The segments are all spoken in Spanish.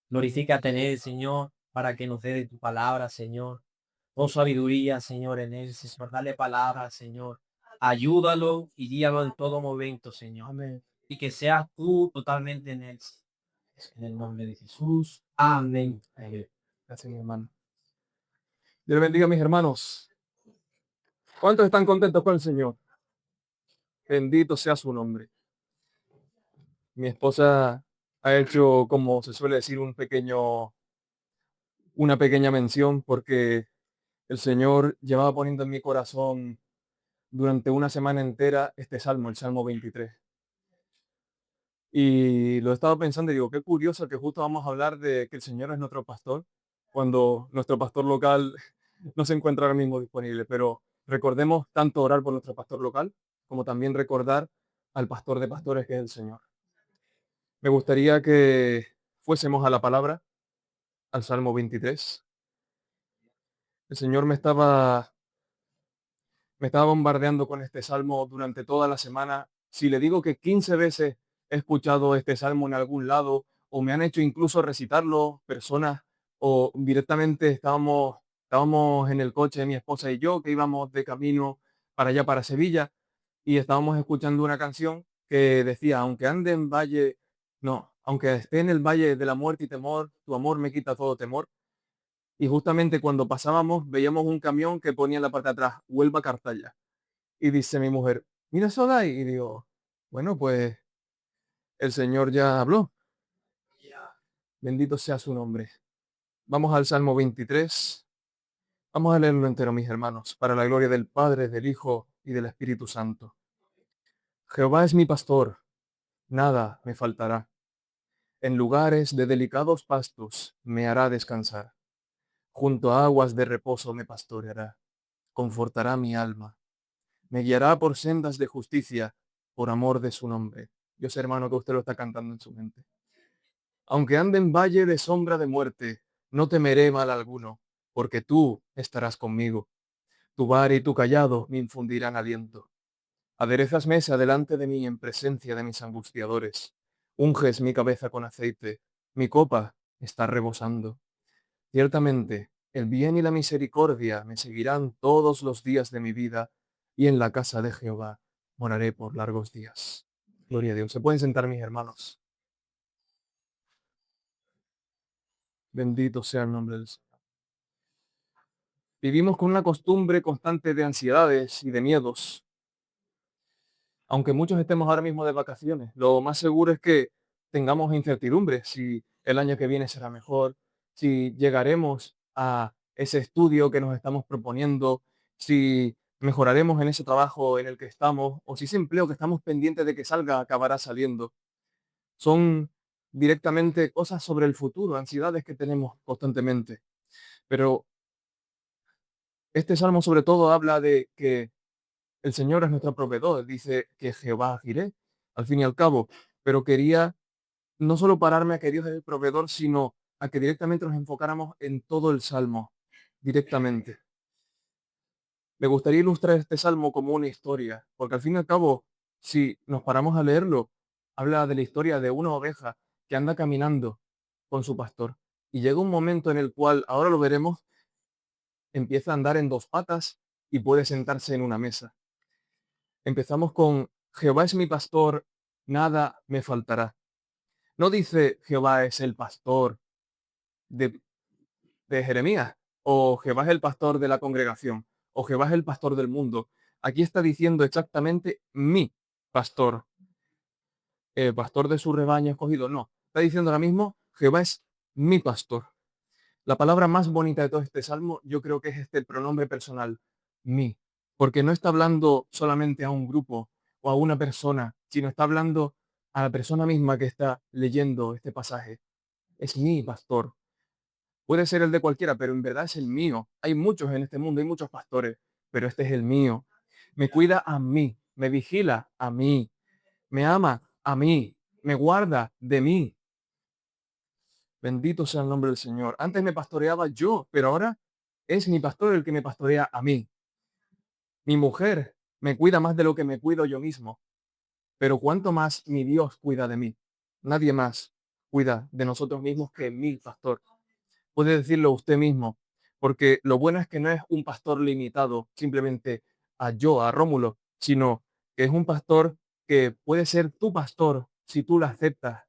Glorifícate en Él, Señor, para que nos dé de tu palabra, Señor. Pon sabiduría, Señor, en Él, Señor. Dale palabra, Señor. Ayúdalo y guíalo en todo momento, Señor. Amén. Y que seas tú totalmente en Él. En el nombre de Jesús. Amén. Amén. Gracias, mi hermano. Dios le bendiga, mis hermanos. ¿Cuántos están contentos con el Señor? Bendito sea su nombre. Mi esposa ha hecho, como se suele decir, una pequeña mención porque el Señor llevaba poniendo en mi corazón durante una semana entera este salmo, el Salmo 23. Y lo he estado pensando y digo, qué curioso que justo vamos a hablar de que el Señor es nuestro pastor, cuando nuestro pastor local no se encuentra ahora mismo disponible. Pero recordemos tanto orar por nuestro pastor local, como también recordar al pastor de pastores que es el Señor. Me gustaría que fuésemos a la palabra, al Salmo 23. El Señor me estaba bombardeando con este salmo durante toda la semana. Si le digo que 15 veces he escuchado este salmo en algún lado o me han hecho incluso recitarlo personas o directamente estábamos en el coche mi esposa y yo que íbamos de camino para allá, para Sevilla, y estábamos escuchando una canción que decía, aunque ande en valle, no, aunque esté en el valle de la muerte y temor, tu amor me quita todo temor. Y justamente cuando pasábamos veíamos un camión que ponía en la parte de atrás, Huelva Cartaya. Y dice mi mujer, mira eso de ahí. Y digo, bueno, pues el Señor ya habló. Bendito sea su nombre. Vamos al Salmo 23. Vamos a leerlo entero, mis hermanos, para la gloria del Padre, del Hijo y del Espíritu Santo. Jehová es mi pastor, nada me faltará. En lugares de delicados pastos me hará descansar. Junto a aguas de reposo me pastoreará. Confortará mi alma. Me guiará por sendas de justicia, por amor de su nombre. Yo sé, hermano, que usted lo está cantando en su mente. Aunque ande en valle de sombra de muerte, no temeré mal alguno, porque tú estarás conmigo. Tu vara y tu callado me infundirán aliento. Aderezas mesa delante de mí en presencia de mis angustiadores. Unges mi cabeza con aceite, mi copa está rebosando. Ciertamente, el bien y la misericordia me seguirán todos los días de mi vida, y en la casa de Jehová moraré por largos días. Gloria a Dios. Se pueden sentar, mis hermanos. Bendito sea el nombre del Señor. Vivimos con una costumbre constante de ansiedades y de miedos. Aunque muchos estemos ahora mismo de vacaciones, lo más seguro es que tengamos incertidumbre si el año que viene será mejor, si llegaremos a ese estudio que nos estamos proponiendo, si mejoraremos en ese trabajo en el que estamos o si ese empleo que estamos pendientes de que salga acabará saliendo. Son directamente cosas sobre el futuro, ansiedades que tenemos constantemente. Pero este salmo sobre todo habla de que el Señor es nuestro proveedor, dice que Jehová giré, al fin y al cabo, pero quería no solo pararme a que Dios es el proveedor, sino a que directamente nos enfocáramos en todo el salmo, directamente. Me gustaría ilustrar este salmo como una historia, porque al fin y al cabo, si nos paramos a leerlo, habla de la historia de una oveja que anda caminando con su pastor. Y llega un momento en el cual, ahora lo veremos, empieza a andar en dos patas y puede sentarse en una mesa. Empezamos con Jehová es mi pastor, nada me faltará. No dice Jehová es el pastor de, de Jeremías, o Jehová es el pastor de la congregación, o Jehová es el pastor del mundo. Aquí está diciendo exactamente mi pastor, el pastor de su rebaño escogido. No, está diciendo ahora mismo Jehová es mi pastor. La palabra más bonita de todo este salmo, yo creo que es el pronombre personal, mí, porque no está hablando solamente a un grupo o a una persona, sino está hablando a la persona misma que está leyendo este pasaje. Es mi pastor. Puede ser el de cualquiera, pero en verdad es el mío. Hay muchos en este mundo, hay muchos pastores, pero este es el mío. Me cuida a mí, me vigila a mí, me ama a mí, me guarda de mí. Bendito sea el nombre del Señor. Antes me pastoreaba yo, pero ahora es mi pastor el que me pastorea a mí. Mi mujer me cuida más de lo que me cuido yo mismo. Pero ¿cuánto más mi Dios cuida de mí? Nadie más. cuida de nosotros mismos que mi pastor. Puede decirlo usted mismo, porque lo bueno es que no es un pastor limitado simplemente a yo, a Rómulo, sino que es un pastor que puede ser tu pastor si tú lo aceptas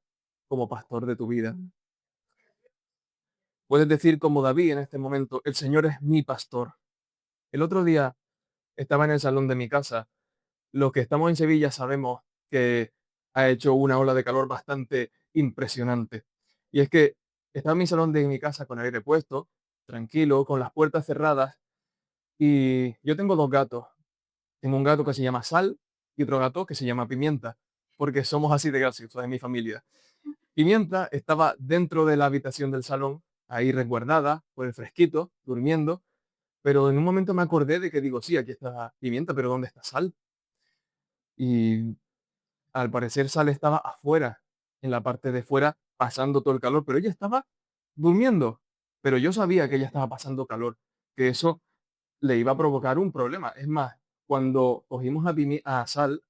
como pastor de tu vida. Puedes decir como David en este momento, el Señor es mi pastor. El otro día estaba en el salón de mi casa. Los que estamos en Sevilla sabemos que ha hecho una ola de calor bastante impresionante. Y es que estaba en mi salón de mi casa con el aire puesto, tranquilo, con las puertas cerradas, y yo tengo dos gatos. Tengo un gato que se llama Sal y otro gato que se llama Pimienta, porque somos así de graciosos en mi familia. Pimienta estaba dentro de la habitación del salón, ahí resguardada por el fresquito, durmiendo, pero en un momento me acordé de que digo, sí, aquí está Pimienta, pero ¿dónde está Sal? Y al parecer Sal estaba afuera, en la parte de fuera, pasando todo el calor, pero ella estaba durmiendo. Pero yo sabía que ella estaba pasando calor, que eso le iba a provocar un problema. Es más, cuando cogimos a Sal,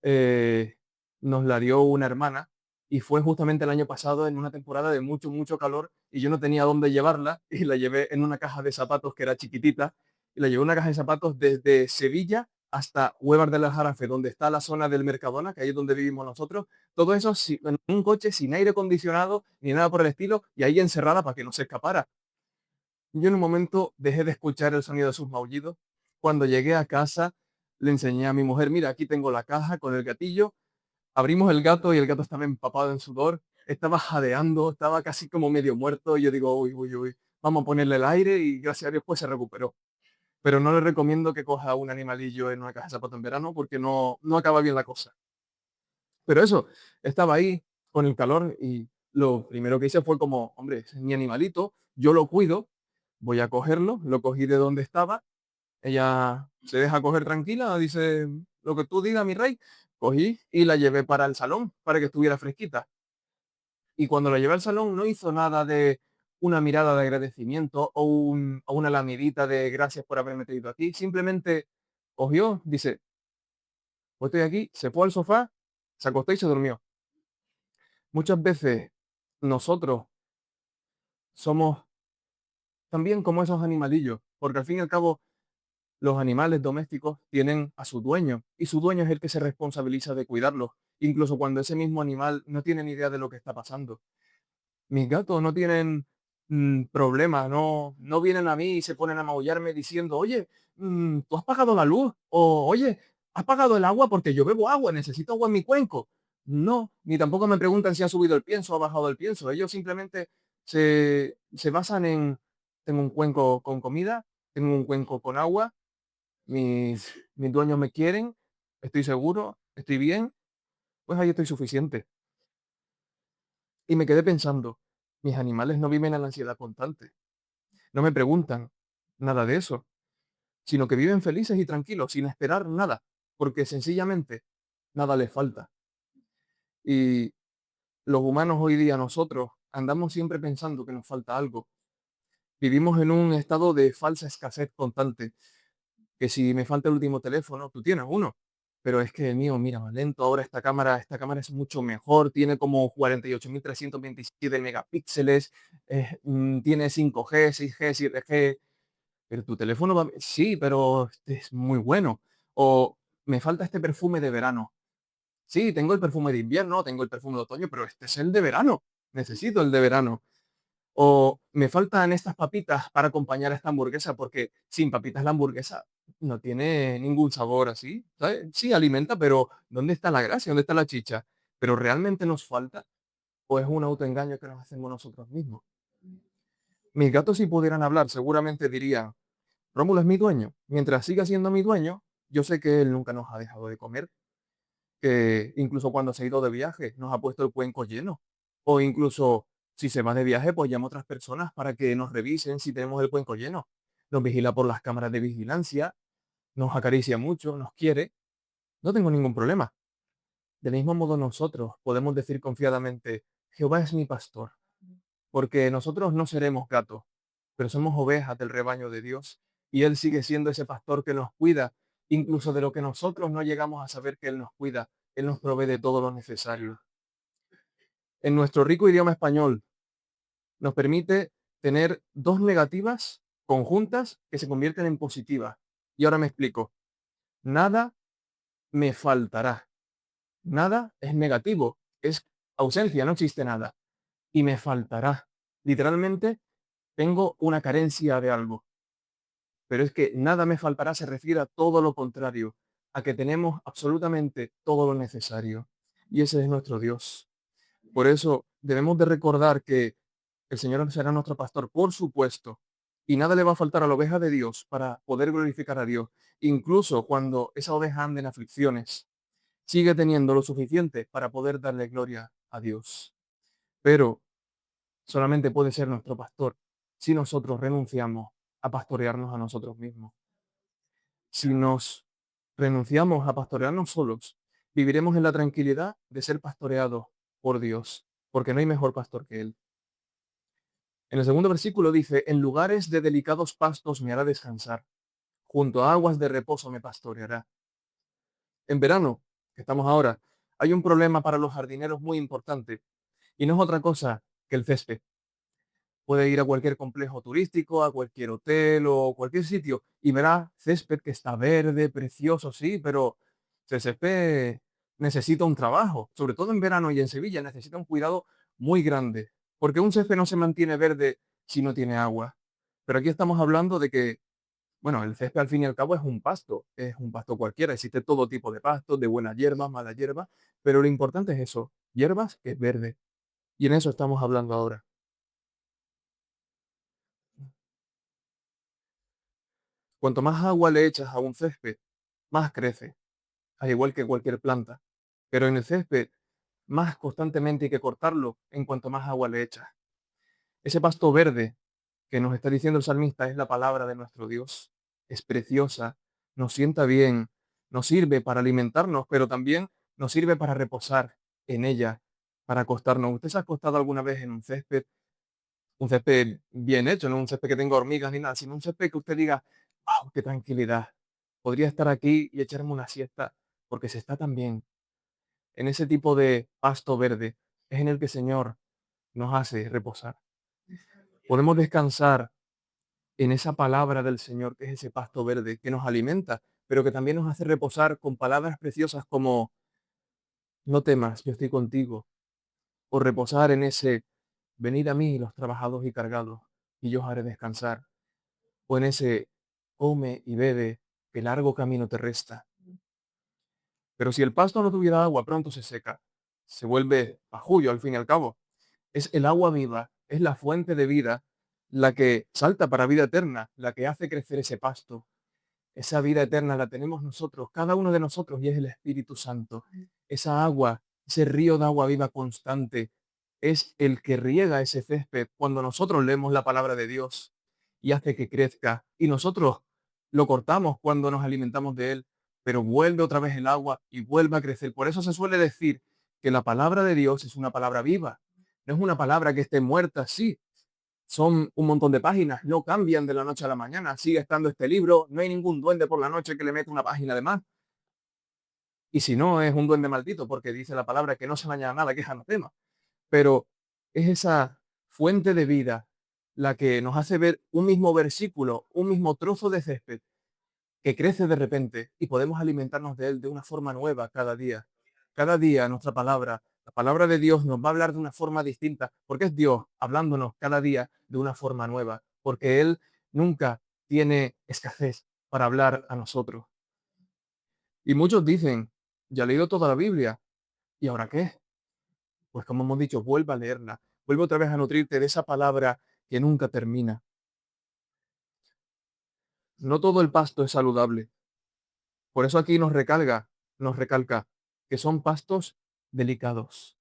eh, nos la dio una hermana y fue justamente el año pasado en una temporada de mucho, mucho calor y yo no tenía dónde llevarla y la llevé en una caja de zapatos que era chiquitita y la llevé en una caja de zapatos desde Sevilla hasta Huevas del Aljarafe, donde está la zona del Mercadona, que ahí es donde vivimos nosotros. Todo eso en un coche sin aire acondicionado ni nada por el estilo y ahí encerrada para que no se escapara. Yo en un momento dejé de escuchar el sonido de sus maullidos. Cuando llegué a casa, le enseñé a mi mujer, mira, aquí tengo la caja con el gatillo. Abrimos el gato y el gato estaba empapado en sudor, estaba jadeando, estaba casi como medio muerto. Y yo digo, uy, uy, uy, vamos a ponerle el aire y gracias a Dios pues se recuperó. Pero no le recomiendo que coja un animalillo en una caja de zapatos en verano porque no acaba bien la cosa. Pero eso, estaba ahí con el calor y lo primero que hice fue como, hombre, ese es mi animalito, yo lo cuido, voy a cogerlo, lo cogí de donde estaba, ella se deja coger tranquila, dice, lo que tú digas, mi rey, cogí y la llevé para el salón para que estuviera fresquita. Y cuando la llevé al salón no hizo nada de una mirada de agradecimiento o una lamidita de gracias por haberme traído aquí, simplemente cogió, dice, pues estoy aquí, se fue al sofá, se acostó y se durmió. Muchas veces nosotros somos también como esos animalillos, porque al fin y al cabo los animales domésticos tienen a su dueño y su dueño es el que se responsabiliza de cuidarlos, incluso cuando ese mismo animal no tiene ni idea de lo que está pasando. Mis gatos no tienen problemas, no vienen a mí y se ponen a maullarme diciendo, oye, ¿tú has pagado la luz? O, oye, ¿has pagado el agua? Porque yo bebo agua, necesito agua en mi cuenco. No, ni tampoco me preguntan si ha subido el pienso o ha bajado el pienso. Ellos simplemente se basan en, tengo un cuenco con comida, tengo un cuenco con agua, mis dueños me quieren, estoy seguro, estoy bien, pues ahí estoy suficiente. Y me quedé pensando, mis animales no viven en la ansiedad constante, no me preguntan nada de eso, sino que viven felices y tranquilos, sin esperar nada, porque sencillamente nada les falta. Y los humanos hoy día, nosotros, andamos siempre pensando que nos falta algo. Vivimos en un estado de falsa escasez constante, que si me falta el último teléfono, tú tienes uno. Pero es que el mío, mira, más lento. Ahora esta cámara es mucho mejor. Tiene como 48.327 megapíxeles. Tiene 5G, 6G, 7G. Pero tu teléfono va, sí, pero este es muy bueno. O me falta este perfume de verano. Sí, tengo el perfume de invierno, tengo el perfume de otoño, pero este es el de verano. Necesito el de verano. O me faltan estas papitas para acompañar a esta hamburguesa, porque sin papitas la hamburguesa no tiene ningún sabor así, ¿sabes? Sí, alimenta, pero ¿dónde está la gracia? ¿Dónde está la chicha? ¿Pero realmente nos falta? ¿O es un autoengaño que nos hacemos nosotros mismos? Mis gatos, si pudieran hablar, seguramente dirían, Rómulo es mi dueño. Mientras siga siendo mi dueño, yo sé que él nunca nos ha dejado de comer, que incluso cuando se ha ido de viaje nos ha puesto el cuenco lleno. O incluso si se va de viaje, pues llama a otras personas para que nos revisen si tenemos el cuenco lleno. Nos vigila por las cámaras de vigilancia, nos acaricia mucho, nos quiere. No tengo ningún problema. Del mismo modo nosotros podemos decir confiadamente, Jehová es mi pastor, porque nosotros no seremos gatos, pero somos ovejas del rebaño de Dios y Él sigue siendo ese pastor que nos cuida, incluso de lo que nosotros no llegamos a saber que Él nos cuida. Él nos provee de todo lo necesario. En nuestro rico idioma español nos permite tener dos negativas conjuntas que se convierten en positivas. Y ahora me explico. Nada me faltará. Nada es negativo, es ausencia, no existe nada. Y me faltará. Literalmente, tengo una carencia de algo. Pero es que nada me faltará se refiere a todo lo contrario, a que tenemos absolutamente todo lo necesario. Y ese es nuestro Dios. Por eso debemos de recordar que el Señor será nuestro pastor, por supuesto, y nada le va a faltar a la oveja de Dios para poder glorificar a Dios. Incluso cuando esa oveja ande en aflicciones, sigue teniendo lo suficiente para poder darle gloria a Dios. Pero solamente puede ser nuestro pastor si nosotros renunciamos a pastorearnos a nosotros mismos. Si nos renunciamos a pastorearnos solos, viviremos en la tranquilidad de ser pastoreados por Dios, porque no hay mejor pastor que Él. En el segundo versículo dice, en lugares de delicados pastos me hará descansar, junto a aguas de reposo me pastoreará. En verano, que estamos ahora, hay un problema para los jardineros muy importante, y no es otra cosa que el césped. Puede ir a cualquier complejo turístico, a cualquier hotel o cualquier sitio y verá césped que está verde, precioso, sí, pero ese césped necesita un trabajo, sobre todo en verano y en Sevilla necesita un cuidado muy grande, porque un césped no se mantiene verde si no tiene agua. Pero aquí estamos hablando de que, bueno, el césped al fin y al cabo es un pasto cualquiera, existe todo tipo de pastos, de buenas hierbas, malas hierbas, pero lo importante es eso, hierbas que es verde. Y en eso estamos hablando ahora. Cuanto más agua le echas a un césped, más crece, al igual que cualquier planta. Pero en el césped, más constantemente hay que cortarlo en cuanto más agua le echas. Ese pasto verde que nos está diciendo el salmista es la palabra de nuestro Dios. Es preciosa, nos sienta bien, nos sirve para alimentarnos, pero también nos sirve para reposar en ella, para acostarnos. ¿Usted se ha acostado alguna vez en un césped bien hecho, no un césped que tenga hormigas ni nada, sino un césped que usted diga, wow, qué tranquilidad? Podría estar aquí y echarme una siesta porque se está tan bien. En ese tipo de pasto verde es en el que el Señor nos hace reposar. Podemos descansar en esa palabra del Señor, que es ese pasto verde que nos alimenta, pero que también nos hace reposar con palabras preciosas como, no temas, yo estoy contigo, o reposar en ese, venid a mí los trabajados y cargados, y yo os haré descansar, o en ese, come y bebe, que largo camino te resta. Pero si el pasto no tuviera agua, pronto se seca, se vuelve pajullo al fin y al cabo. Es el agua viva, es la fuente de vida, la que salta para vida eterna, la que hace crecer ese pasto. Esa vida eterna la tenemos nosotros, cada uno de nosotros, y es el Espíritu Santo. Esa agua, ese río de agua viva constante, es el que riega ese césped cuando nosotros leemos la palabra de Dios y hace que crezca. Y nosotros lo cortamos cuando nos alimentamos de él, pero vuelve otra vez el agua y vuelve a crecer. Por eso se suele decir que la palabra de Dios es una palabra viva. No es una palabra que esté muerta, sí, son un montón de páginas, no cambian de la noche a la mañana, sigue estando este libro, no hay ningún duende por la noche que le meta una página de más. Y si no, es un duende maldito, porque dice la palabra que no se baña nada, que es anatema. Pero es esa fuente de vida la que nos hace ver un mismo versículo, un mismo trozo de césped que crece de repente y podemos alimentarnos de él de una forma nueva cada día. Cada día nuestra palabra, la palabra de Dios nos va a hablar de una forma distinta, porque es Dios hablándonos cada día de una forma nueva, porque Él nunca tiene escasez para hablar a nosotros. Y muchos dicen, ya he leído toda la Biblia, ¿y ahora qué? Pues como hemos dicho, vuelve a leerla, vuelve otra vez a nutrirte de esa palabra que nunca termina. No todo el pasto es saludable. Por eso aquí nos recalca que son pastos delicados,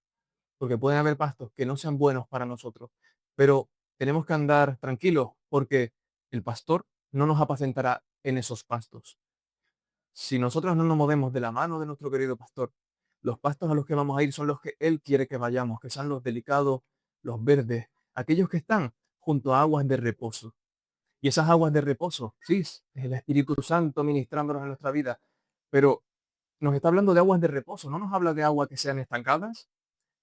porque pueden haber pastos que no sean buenos para nosotros, pero tenemos que andar tranquilos porque el pastor no nos apacentará en esos pastos. Si nosotros no nos movemos de la mano de nuestro querido pastor, los pastos a los que vamos a ir son los que él quiere que vayamos, que sean los delicados, los verdes, aquellos que están junto a aguas de reposo. Y esas aguas de reposo, sí, es el Espíritu Santo ministrándonos en nuestra vida, pero nos está hablando de aguas de reposo, no nos habla de aguas que sean estancadas,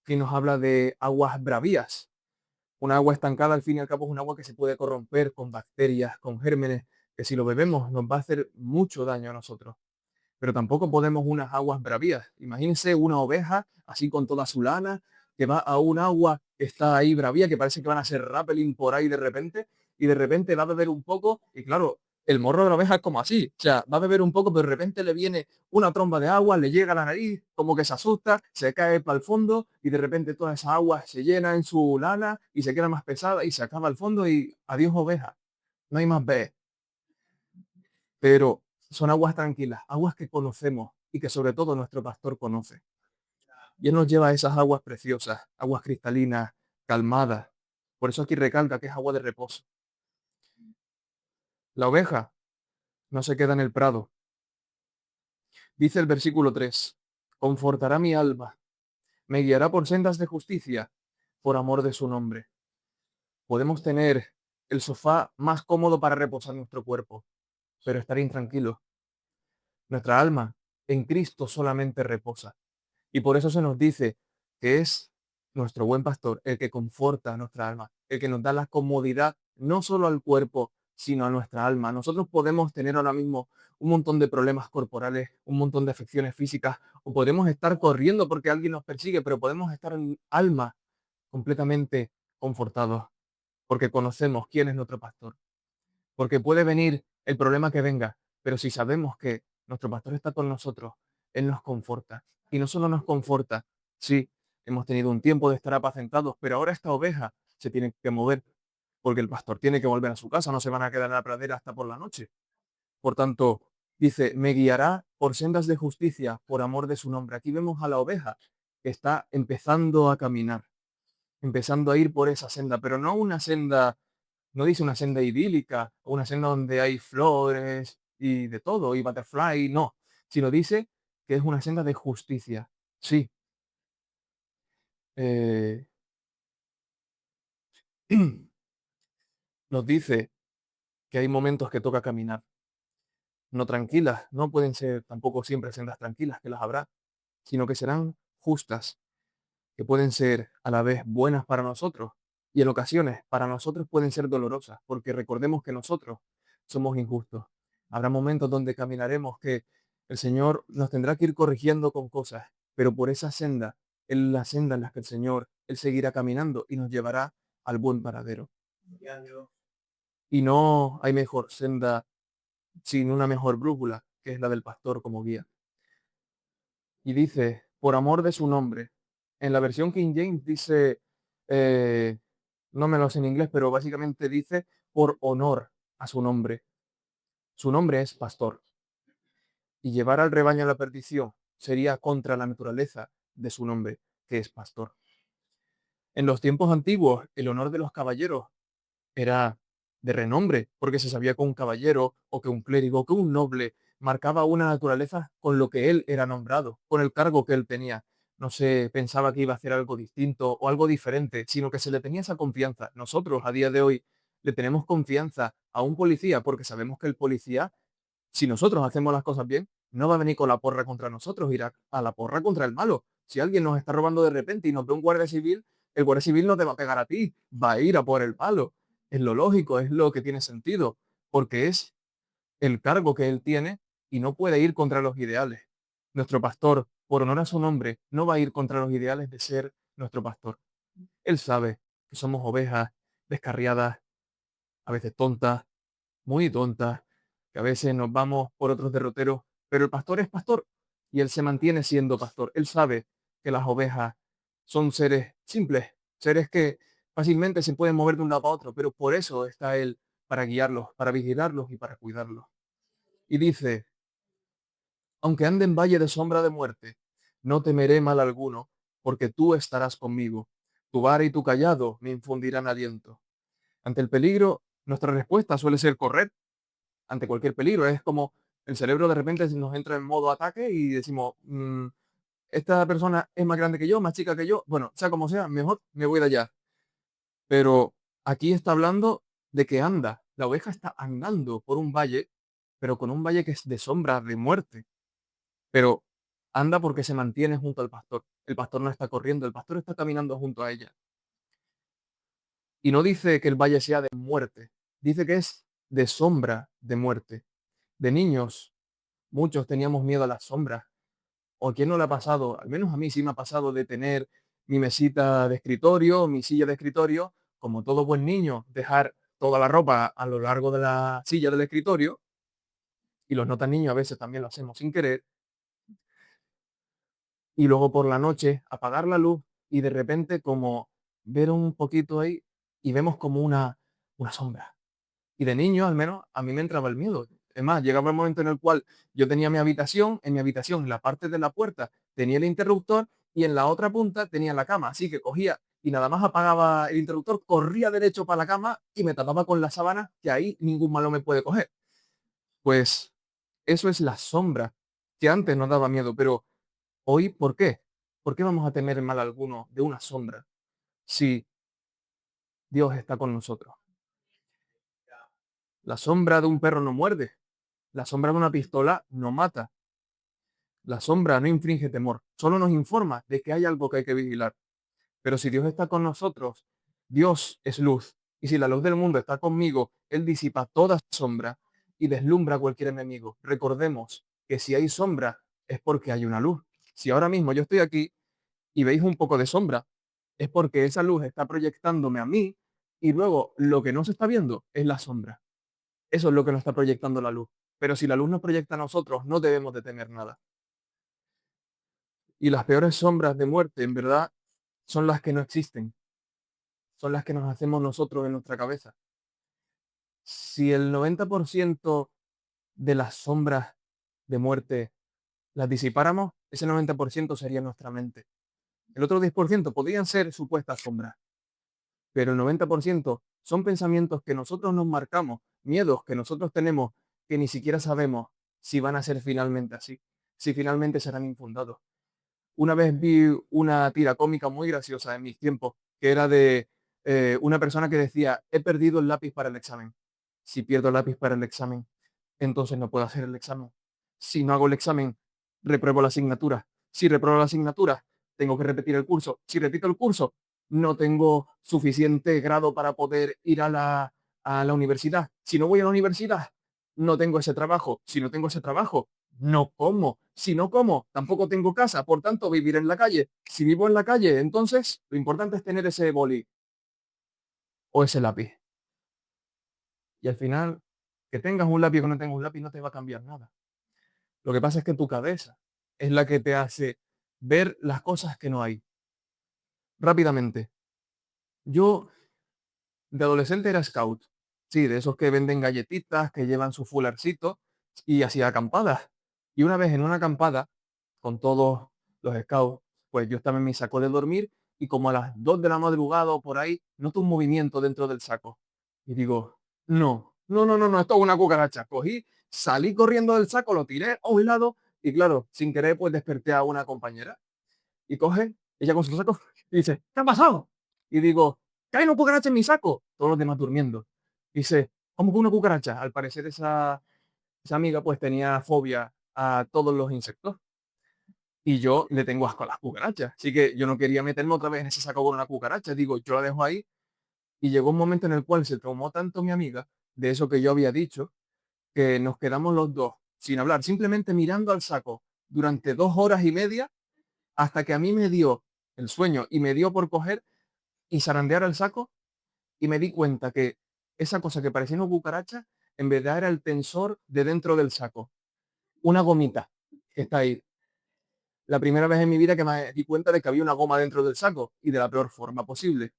que nos habla de aguas bravías. Un agua estancada, al fin y al cabo, es un agua que se puede corromper con bacterias, con gérmenes, que si lo bebemos nos va a hacer mucho daño a nosotros. Pero tampoco podemos unas aguas bravías. Imagínense una oveja así con toda su lana, que va a un agua que está ahí bravía, que parece que van a hacer rappelling por ahí y de repente va a beber un poco, y claro, el morro de la oveja es como así, o sea, va a beber un poco, pero de repente le viene una tromba de agua, le llega a la nariz, como que se asusta, se cae para el fondo, y de repente toda esa agua se llena en su lana y se queda más pesada y se acaba al fondo y adiós oveja, no hay más ve. Pero son aguas tranquilas, aguas que conocemos y que sobre todo nuestro pastor conoce. Y Él nos lleva a esas aguas preciosas, aguas cristalinas, calmadas. Por eso aquí recalca que es agua de reposo. La oveja no se queda en el prado. Dice el versículo 3: confortará mi alma, me guiará por sendas de justicia, por amor de su nombre. Podemos tener el sofá más cómodo para reposar nuestro cuerpo, pero estar intranquilo. Nuestra alma en Cristo solamente reposa. Y por eso se nos dice que es nuestro buen pastor el que conforta a nuestra alma, el que nos da la comodidad no solo al cuerpo, sino a nuestra alma. Nosotros podemos tener ahora mismo un montón de problemas corporales, un montón de afecciones físicas, o podemos estar corriendo porque alguien nos persigue, pero podemos estar en alma completamente confortados, porque conocemos quién es nuestro pastor. Porque puede venir el problema que venga, pero si sabemos que nuestro pastor está con nosotros, Él nos conforta. Y no solo nos conforta, sí, hemos tenido un tiempo de estar apacentados, pero ahora esta oveja se tiene que mover, porque el pastor tiene que volver a su casa, no se van a quedar en la pradera hasta por la noche. Por tanto, dice, me guiará por sendas de justicia, por amor de su nombre. Aquí vemos a la oveja que está empezando a caminar, empezando a ir por esa senda, pero no una senda, no dice una senda idílica o una senda donde hay flores y de todo y butterfly, no, sino dice que es una senda de justicia. Sí, eh, nos dice que hay momentos que toca caminar, no tranquilas, no pueden ser tampoco siempre sendas tranquilas, que las habrá, sino que serán justas, que pueden ser a la vez buenas para nosotros y en ocasiones para nosotros pueden ser dolorosas, porque recordemos que nosotros somos injustos. Habrá momentos donde caminaremos que el Señor nos tendrá que ir corrigiendo con cosas, pero por esa senda, en la senda en la que el Señor, Él seguirá caminando y nos llevará al buen paradero. Y no hay mejor senda sin una mejor brújula, que es la del pastor como guía. Y dice, por amor de su nombre. En la versión King James dice, eh, no me lo sé en inglés, pero básicamente dice, por honor a su nombre. Su nombre es pastor. Y llevar al rebaño a la perdición sería contra la naturaleza de su nombre, que es pastor. En los tiempos antiguos, el honor de los caballeros era de renombre, porque se sabía que un caballero o que un clérigo, que un noble marcaba una naturaleza con lo que él era nombrado, con el cargo que él tenía. No se pensaba que iba a hacer algo distinto o algo diferente, sino que se le tenía esa confianza. Nosotros a día de hoy le tenemos confianza a un policía porque sabemos que el policía, si nosotros hacemos las cosas bien, no va a venir con la porra contra nosotros, irá a la porra contra el malo. Si alguien nos está robando de repente y nos ve un guardia civil, el guardia civil no te va a pegar a ti, va a ir a por el palo. Es lo lógico, es lo que tiene sentido, porque es el cargo que él tiene y no puede ir contra los ideales. Nuestro pastor, por honor a su nombre, no va a ir contra los ideales de ser nuestro pastor. Él sabe que somos ovejas descarriadas, a veces tontas, muy tontas, que a veces nos vamos por otros derroteros, pero el pastor es pastor y él se mantiene siendo pastor. Él sabe que las ovejas son seres simples, seres que fácilmente se pueden mover de un lado a otro, pero por eso está él para guiarlos, para vigilarlos y para cuidarlos. Y dice, aunque ande en valle de sombra de muerte, no temeré mal alguno, porque tú estarás conmigo. Tu vara y tu callado me infundirán aliento. Ante el peligro, nuestra respuesta suele ser correr ante cualquier peligro. Es como el cerebro de repente nos entra en modo ataque y decimos, esta persona es más grande que yo, más chica que yo, bueno, sea como sea, mejor me voy de allá. Pero aquí está hablando de que anda, la oveja está andando por un valle, pero con un valle que es de sombra, de muerte, pero anda porque se mantiene junto al pastor. el pastor no está corriendo, el pastor está caminando junto a ella. Y no dice que el valle sea de muerte, dice que es de sombra de muerte. De niños, muchos teníamos miedo a las sombras. ¿O a quién no le ha pasado? Al menos a mí sí me ha pasado de tener mi mesita de escritorio, mi silla de escritorio, como todo buen niño, dejar toda la ropa a lo largo de la silla del escritorio, y los no tan niños a veces también lo hacemos sin querer, y luego por la noche apagar la luz y de repente como ver un poquito ahí y vemos como una sombra. Y de niño, al menos, a mí me entraba el miedo. Es más, llegaba el momento en el cual yo tenía mi habitación, en mi habitación, en la parte de la puerta, tenía el interruptor y en la otra punta tenía la cama. Así que cogía y nada más apagaba el interruptor, corría derecho para la cama y me tapaba con la sábana, que ahí ningún malo me puede coger. Pues eso es la sombra, que antes nos daba miedo, pero hoy, ¿por qué? ¿Por qué vamos a temer mal alguno de una sombra si Dios está con nosotros? La sombra de un perro no muerde. La sombra de una pistola no mata. La sombra no infringe temor, solo nos informa de que hay algo que hay que vigilar. Pero si Dios está con nosotros, Dios es luz. Y si la luz del mundo está conmigo, Él disipa toda sombra y deslumbra a cualquier enemigo. Recordemos que si hay sombra es porque hay una luz. Si ahora mismo yo estoy aquí y veis un poco de sombra, es porque esa luz está proyectándome a mí y luego lo que no se está viendo es la sombra. Eso es lo que nos está proyectando la luz. Pero si la luz nos proyecta a nosotros, no debemos de temer nada. Y las peores sombras de muerte, en verdad, son las que no existen, son las que nos hacemos nosotros en nuestra cabeza. Si el 90% de las sombras de muerte las disipáramos, ese 90% sería nuestra mente. El otro 10% podrían ser supuestas sombras, pero el 90% son pensamientos que nosotros nos marcamos, miedos que nosotros tenemos que ni siquiera sabemos si van a ser finalmente así, si finalmente serán infundados. Una vez vi una tira cómica muy graciosa en mis tiempos, que era de una persona que decía, he perdido el lápiz para el examen. Si pierdo el lápiz para el examen, entonces no puedo hacer el examen. Si no hago el examen, repruebo la asignatura. Si repruebo la asignatura, tengo que repetir el curso. Si repito el curso, no tengo suficiente grado para poder ir a la universidad. Si no voy a la universidad, no tengo ese trabajo. Si no tengo ese trabajo, no como. Si no como, tampoco tengo casa. Por tanto, vivir en la calle. Si vivo en la calle, entonces lo importante es tener ese boli o ese lápiz. Y al final, que tengas un lápiz o que no tengas un lápiz no te va a cambiar nada. Lo que pasa es que tu cabeza es la que te hace ver las cosas que no hay. Rápidamente. Yo de adolescente era scout. Sí, de esos que venden galletitas, que llevan su fularcito y hacía acampadas. Y una vez en una acampada, con todos los scouts, pues yo estaba en mi saco de dormir y como a las 2 de la madrugada o por ahí, noto un movimiento dentro del saco. Y digo, no, esto es una cucaracha. Cogí, salí corriendo del saco, lo tiré a un lado y claro, sin querer pues desperté a una compañera. Y coge, ella con su saco, y dice, ¿qué ha pasado? Y digo, ¿que hay una cucaracha en mi saco? Todos los demás durmiendo. Y dice, ¿cómo que una cucaracha? Al parecer esa amiga pues tenía fobia a todos los insectos. Y yo le tengo asco a las cucarachas. Así que yo no quería meterme otra vez en ese saco con una cucaracha. Digo, yo la dejo ahí. Y llegó un momento en el cual se traumó tanto mi amiga de eso que yo había dicho, que nos quedamos los dos sin hablar, simplemente mirando al saco durante 2 horas y media hasta que a mí me dio el sueño y me dio por coger y zarandear el saco y me di cuenta que esa cosa que parecía una cucaracha en verdad era el tensor de dentro del saco. Una gomita que está ahí. La primera vez en mi vida que me di cuenta de que había una goma dentro del saco y de la peor forma posible.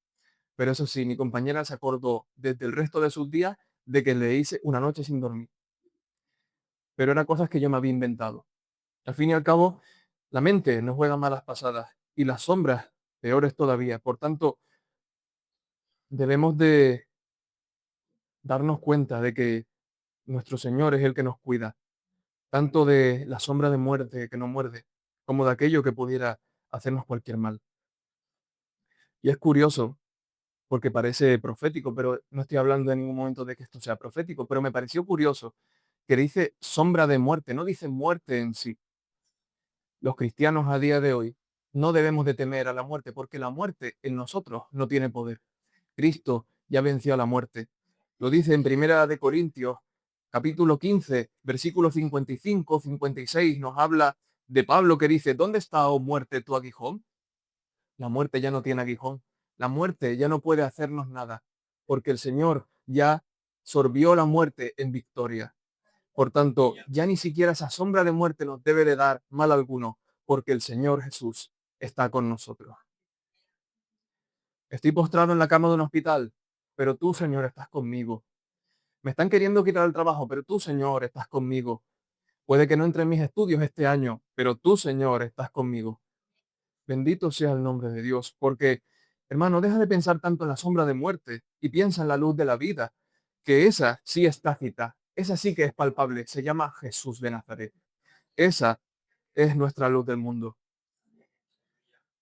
Pero eso sí, mi compañera se acordó desde el resto de sus días de que le hice una noche sin dormir. Pero eran cosas que yo me había inventado. Al fin y al cabo, la mente no juega malas pasadas y las sombras peores todavía. Por tanto, debemos de darnos cuenta de que nuestro Señor es el que nos cuida, tanto de la sombra de muerte que nos muerde, como de aquello que pudiera hacernos cualquier mal. Y es curioso, porque parece profético, pero no estoy hablando en ningún momento de que esto sea profético, pero me pareció curioso que dice sombra de muerte, no dice muerte en sí. Los cristianos a día de hoy No debemos de temer a la muerte, porque la muerte en nosotros no tiene poder. Cristo ya venció a la muerte. Lo dice en Primera de Corintios, capítulo 15, versículos 55, 56, nos habla de Pablo que dice, ¿dónde está, oh muerte, tu aguijón? La muerte ya no tiene aguijón. La muerte ya no puede hacernos nada, porque el Señor ya sorbió la muerte en victoria. Por tanto, ya ni siquiera esa sombra de muerte nos debe de dar mal alguno, porque el Señor Jesús está con nosotros. Estoy postrado en la cama de un hospital, pero tú, Señor, estás conmigo. Me están queriendo quitar el trabajo, pero tú, Señor, estás conmigo. Puede que no entre en mis estudios este año, pero tú, Señor, estás conmigo. Bendito sea el nombre de Dios, porque, hermano, deja de pensar tanto en la sombra de muerte y piensa en la luz de la vida, que esa sí es tácita, esa sí que es palpable, se llama Jesús de Nazaret. Esa es nuestra luz del mundo.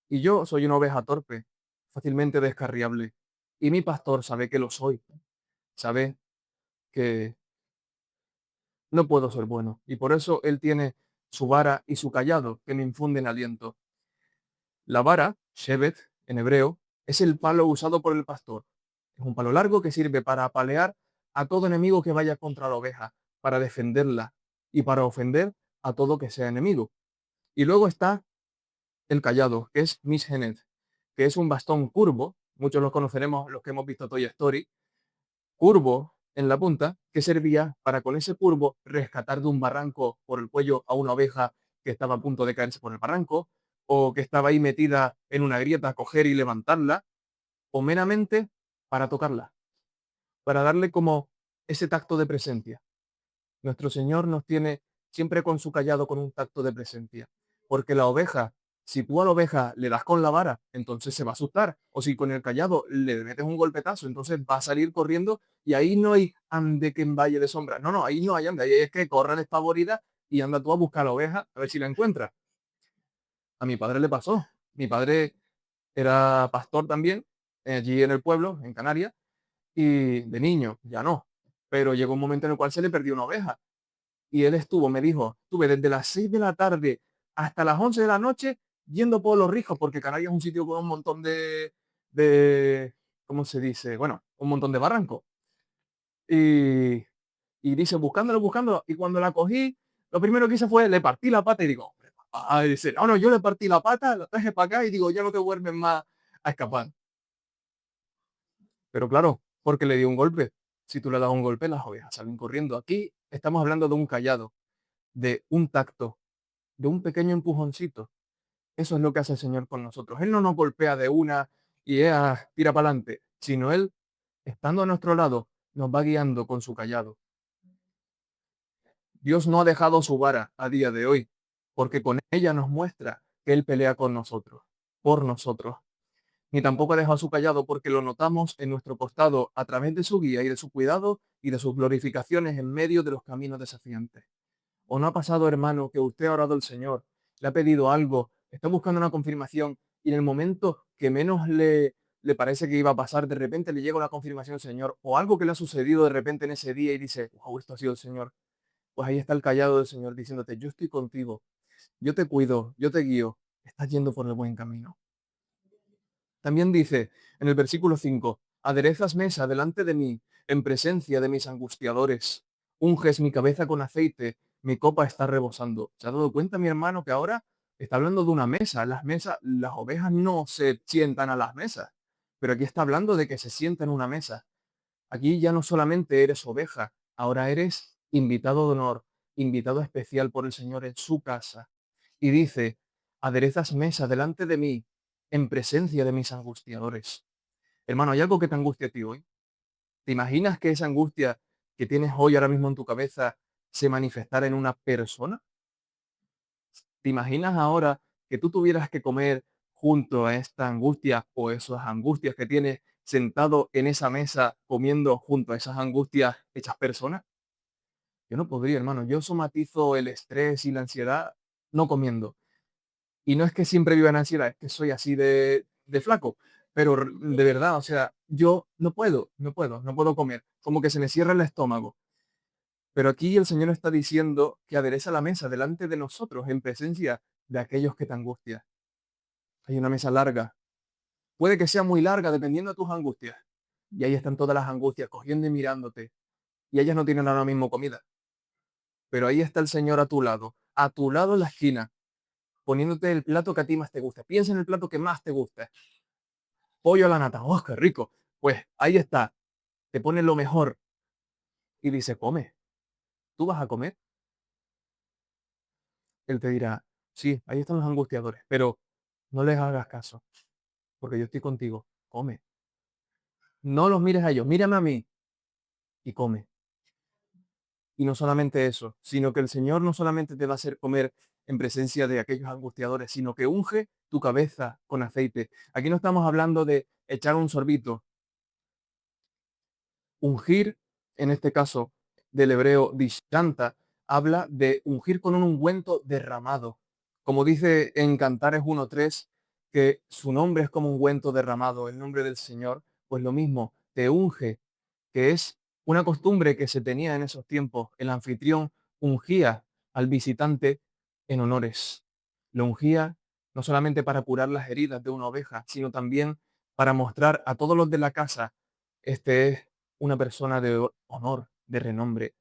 Y yo soy una oveja torpe, fácilmente descarriable, y mi pastor sabe que lo soy, sabe que no puedo ser bueno, y por eso él tiene su vara y su callado que me infunden aliento. La vara, shevet, en hebreo, es el palo usado por el pastor. Es un palo largo que sirve para apalear a todo enemigo que vaya contra la oveja, para defenderla y para ofender a todo que sea enemigo. Y luego está el callado, que es mishenet, que es un bastón curvo, muchos los conoceremos los que hemos visto Toy Story, curvo en la punta, que servía para con ese curvo rescatar de un barranco por el cuello a una oveja que estaba a punto de caerse por el barranco, o que estaba ahí metida en una grieta, coger y levantarla, o meramente para tocarla, para darle como ese tacto de presencia. Nuestro Señor nos tiene siempre con su callado con un tacto de presencia. Porque la oveja, si tú a la oveja le das con la vara, entonces se va a asustar. O si con el callado le metes un golpetazo, entonces va a salir corriendo y ahí no hay ande que en valle de sombra. No, no, ahí no hay ande. Ahí es que corre despavorida y anda tú a buscar a la oveja a ver si la encuentras. A mi padre le pasó. Mi padre era pastor también, allí en el pueblo, en Canarias, y de niño, ya no. Pero llegó un momento en el cual se le perdió una oveja y él estuvo, me dijo, estuve desde las 6 de la tarde hasta las 11 de la noche yendo por los rijos, porque Canarias es un sitio con un montón de, ¿cómo se dice? Bueno, un montón de barrancos. Y, y dice, buscándolo, buscando, y cuando la cogí, lo primero que hice fue, le partí la pata y digo, "Hombre, papá", dice, no, no, yo le partí la pata, la traje para acá y digo, ya no te vuelves más a escapar. Pero claro, porque le dio un golpe. Si tú le das un golpe, las ovejas salen corriendo. Aquí estamos hablando de un callado, de un tacto, de un pequeño empujoncito. Eso es lo que hace el Señor con nosotros. Él no nos golpea de una y tira para adelante, sino Él, estando a nuestro lado, nos va guiando con su callado. Dios no ha dejado su vara a día de hoy, porque con ella nos muestra que Él pelea con nosotros, por nosotros. Ni tampoco ha dejado su callado porque lo notamos en nuestro costado a través de su guía y de su cuidado y de sus glorificaciones en medio de los caminos desafiantes. ¿O no ha pasado, hermano, que usted ha orado al Señor, le ha pedido algo, está buscando una confirmación y en el momento que menos le parece que iba a pasar, de repente le llega una confirmación del Señor o algo que le ha sucedido de repente en ese día y dice, wow, esto ha sido el Señor? Pues ahí está el callado del Señor diciéndote, yo estoy contigo, yo te cuido, yo te guío, estás yendo por el buen camino. También dice en el versículo 5, aderezas mesa delante de mí en presencia de mis angustiadores, unges mi cabeza con aceite, mi copa está rebosando. ¿Se ha dado cuenta mi hermano que ahora está hablando de una mesa? Las mesas, las ovejas no se sientan a las mesas, pero aquí está hablando de que se sienta en una mesa. Aquí ya no solamente eres oveja, ahora eres invitado de honor, invitado especial por el Señor en su casa. Y dice, aderezas mesa delante de mí en presencia de mis angustiadores. Hermano, ¿hay algo que te angustia a ti hoy? ¿Te imaginas que esa angustia que tienes hoy ahora mismo en tu cabeza se manifestara en una persona? ¿Te imaginas ahora que tú tuvieras que comer junto a esta angustia o esas angustias que tienes sentado en esa mesa comiendo junto a esas angustias hechas personas? Yo no podría, hermano. Yo somatizo el estrés y la ansiedad no comiendo. Y no es que siempre viva en ansiedad, es que soy así de flaco. Pero de verdad, o sea, yo no puedo comer. Como que se me cierra el estómago. Pero aquí el Señor está diciendo que adereza la mesa delante de nosotros en presencia de aquellos que te angustian. Hay una mesa larga. Puede que sea muy larga dependiendo de tus angustias. Y ahí están todas las angustias cogiendo y mirándote. Y ellas no tienen ahora mismo comida. Pero ahí está el Señor a tu lado en la esquina, poniéndote el plato que a ti más te gusta. Piensa en el plato que más te gusta. Pollo a la nata. ¡Oh, qué rico! Pues ahí está. Te pone lo mejor y dice, come. ¿Tú vas a comer? Él te dirá, sí, ahí están los angustiadores, pero no les hagas caso, porque yo estoy contigo. Come. No los mires a ellos, mírame a mí y come. Y no solamente eso, sino que el Señor no solamente te va a hacer comer en presencia de aquellos angustiadores, sino que unge tu cabeza con aceite. Aquí no estamos hablando de echar un sorbito. Ungir, en este caso del hebreo dishanta, habla de ungir con un ungüento derramado. Como dice en Cantares 1:3, que su nombre es como ungüento derramado, el nombre del Señor, pues lo mismo, te unge, que es una costumbre que se tenía en esos tiempos. El anfitrión ungía al visitante en honores. Lo ungía no solamente para curar las heridas de una oveja, sino también para mostrar a todos los de la casa, este es una persona de honor, de renombre.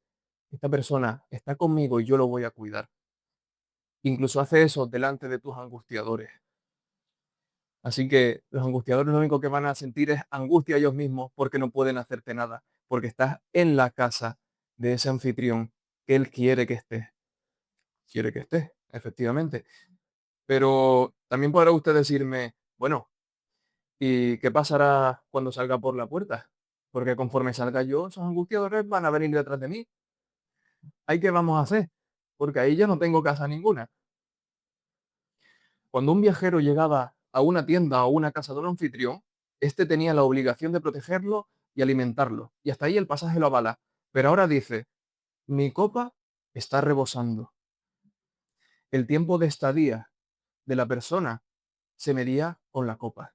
Esta persona está conmigo y yo lo voy a cuidar. Incluso hace eso delante de tus angustiadores. Así que los angustiadores lo único que van a sentir es angustia ellos mismos porque no pueden hacerte nada, porque estás en la casa de ese anfitrión que él quiere que estés. Quiere que estés, efectivamente. Pero también podrá usted decirme, bueno, ¿y qué pasará cuando salga por la puerta? Porque conforme salga yo, esos angustiadores van a venir detrás de mí. ¿Ahí qué vamos a hacer? Porque ahí ya no tengo casa ninguna. Cuando un viajero llegaba a una tienda o una casa de un anfitrión, este tenía la obligación de protegerlo y alimentarlo. Y hasta ahí el pasaje lo avala. Pero ahora dice, mi copa está rebosando. El tiempo de estadía de la persona se medía con la copa.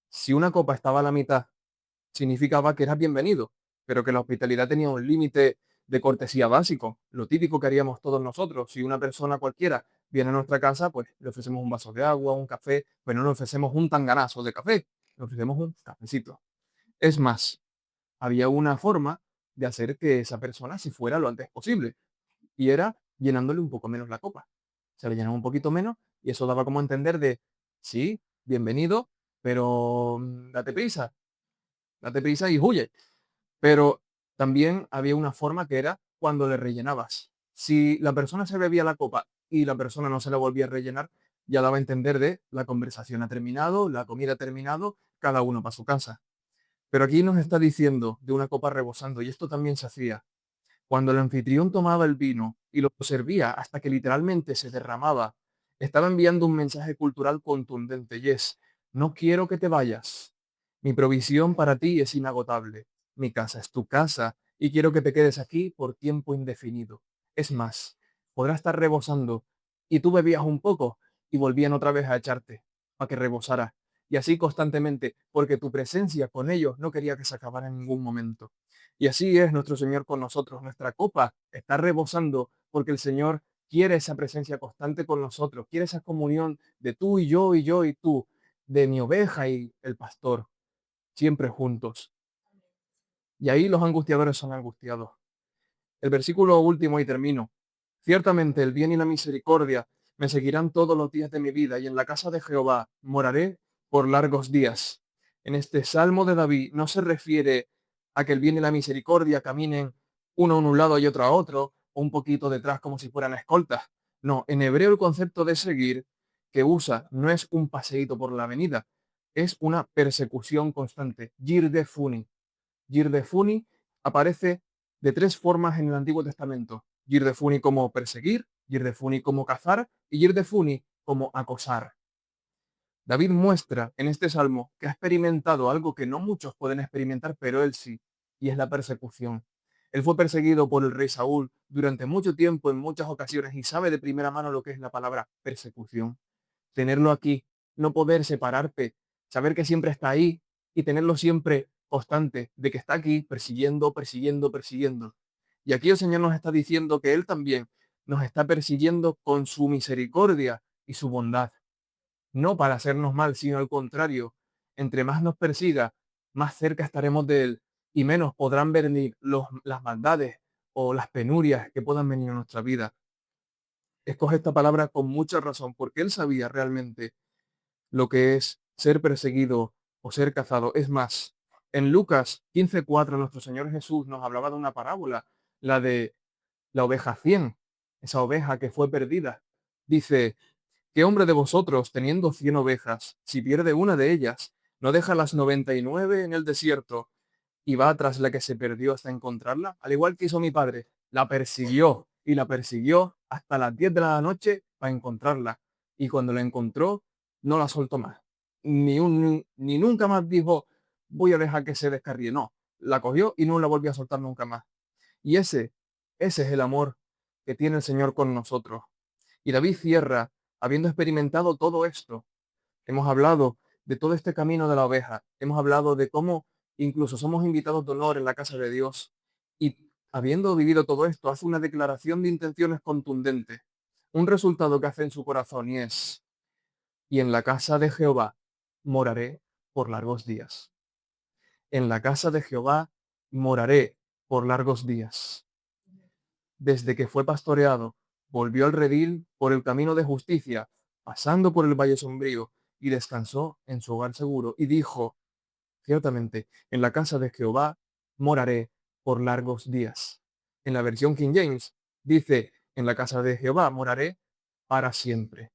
Si una copa estaba a la mitad, significaba que eras bienvenido, pero que la hospitalidad tenía un límite de cortesía básico, lo típico que haríamos todos nosotros. Si una persona cualquiera viene a nuestra casa, pues le ofrecemos un vaso de agua, un café, pero no le ofrecemos un tanganazo de café, le ofrecemos un cafecito. Es más, había una forma de hacer que esa persona se fuera lo antes posible, y era llenándole un poco menos la copa. Se le llenaba un poquito menos y eso daba como a entender de, sí, bienvenido, pero date prisa y huye. Pero también había una forma que era cuando le rellenabas. Si la persona se bebía la copa y la persona no se la volvía a rellenar, ya daba a entender de la conversación ha terminado, la comida ha terminado, cada uno para su casa. Pero aquí nos está diciendo de una copa rebosando, y esto también se hacía. Cuando el anfitrión tomaba el vino y lo servía hasta que literalmente se derramaba, estaba enviando un mensaje cultural contundente y es, no quiero que te vayas. Mi provisión para ti es inagotable. Mi casa es tu casa y quiero que te quedes aquí por tiempo indefinido. Es más, podrá estar rebosando y tú bebías un poco y volvían otra vez a echarte para que rebosara. Y así constantemente, porque tu presencia con ellos no quería que se acabara en ningún momento. Y así es nuestro Señor con nosotros. Nuestra copa está rebosando porque el Señor quiere esa presencia constante con nosotros, quiere esa comunión de tú y yo y tú, de mi oveja y el pastor, siempre juntos. Y ahí los angustiadores son angustiados. El versículo último y termino. Ciertamente el bien y la misericordia me seguirán todos los días de mi vida y en la casa de Jehová moraré por largos días. En este Salmo de David no se refiere a que el bien y la misericordia caminen uno en un lado y otro a otro, o un poquito detrás como si fueran escoltas. No, en hebreo el concepto de seguir que usa no es un paseíto por la avenida, es una persecución constante. Yirdefuni. Yirdefuni aparece de tres formas en el Antiguo Testamento. Yirdefuni como perseguir, Yirdefuni como cazar y Yirdefuni como acosar. David muestra en este salmo que ha experimentado algo que no muchos pueden experimentar, pero él sí, y es la persecución. Él fue perseguido por el rey Saúl durante mucho tiempo, en muchas ocasiones, y sabe de primera mano lo que es la palabra persecución. Tenerlo aquí, no poder separarte, saber que siempre está ahí y tenerlo siempre constante, de que está aquí persiguiendo, persiguiendo, persiguiendo. Y aquí el Señor nos está diciendo que Él también nos está persiguiendo con su misericordia y su bondad. no para hacernos mal, sino al contrario, entre más nos persiga, más cerca estaremos de Él y menos podrán venir las maldades o las penurias que puedan venir a nuestra vida. Escoge esta palabra con mucha razón, porque Él sabía realmente lo que es ser perseguido o ser cazado. Es más, en Lucas 15:4 nuestro Señor Jesús nos hablaba de una parábola, la de la oveja 100, esa oveja que fue perdida. Dice, ¿qué hombre de vosotros, teniendo 100 ovejas, si pierde una de ellas, no deja las 99 en el desierto y va tras la que se perdió hasta encontrarla? Al igual que hizo mi padre, la persiguió y la persiguió hasta las 10 de la noche para encontrarla. Y cuando la encontró, no la soltó más. Ni nunca más dijo, voy a dejar que se descarríe. No, la cogió y no la volvió a soltar nunca más. Y ese es el amor que tiene el Señor con nosotros. Y David cierra, habiendo experimentado todo esto, hemos hablado de todo este camino de la oveja, hemos hablado de cómo incluso somos invitados de honor en la casa de Dios. Y habiendo vivido todo esto, hace una declaración de intenciones contundente, un resultado que hace en su corazón y es, y en la casa de Jehová moraré por largos días. En la casa de Jehová moraré por largos días. Desde que fue pastoreado, volvió al redil por el camino de justicia, pasando por el valle sombrío, y descansó en su hogar seguro, y dijo, ciertamente, en la casa de Jehová moraré por largos días. En la versión King James dice, en la casa de Jehová moraré para siempre.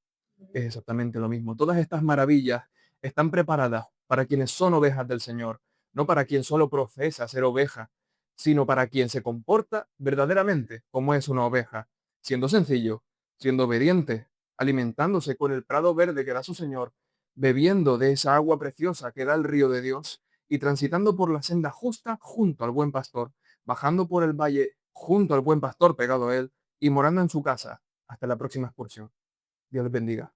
Es exactamente lo mismo. Todas estas maravillas están preparadas para quienes son ovejas del Señor, no para quien solo profesa ser oveja, sino para quien se comporta verdaderamente como es una oveja, siendo sencillo, siendo obediente, alimentándose con el prado verde que da su Señor, bebiendo de esa agua preciosa que da el río de Dios y transitando por la senda justa junto al buen pastor, bajando por el valle junto al buen pastor pegado a él y morando en su casa. Hasta la próxima excursión. Dios les bendiga.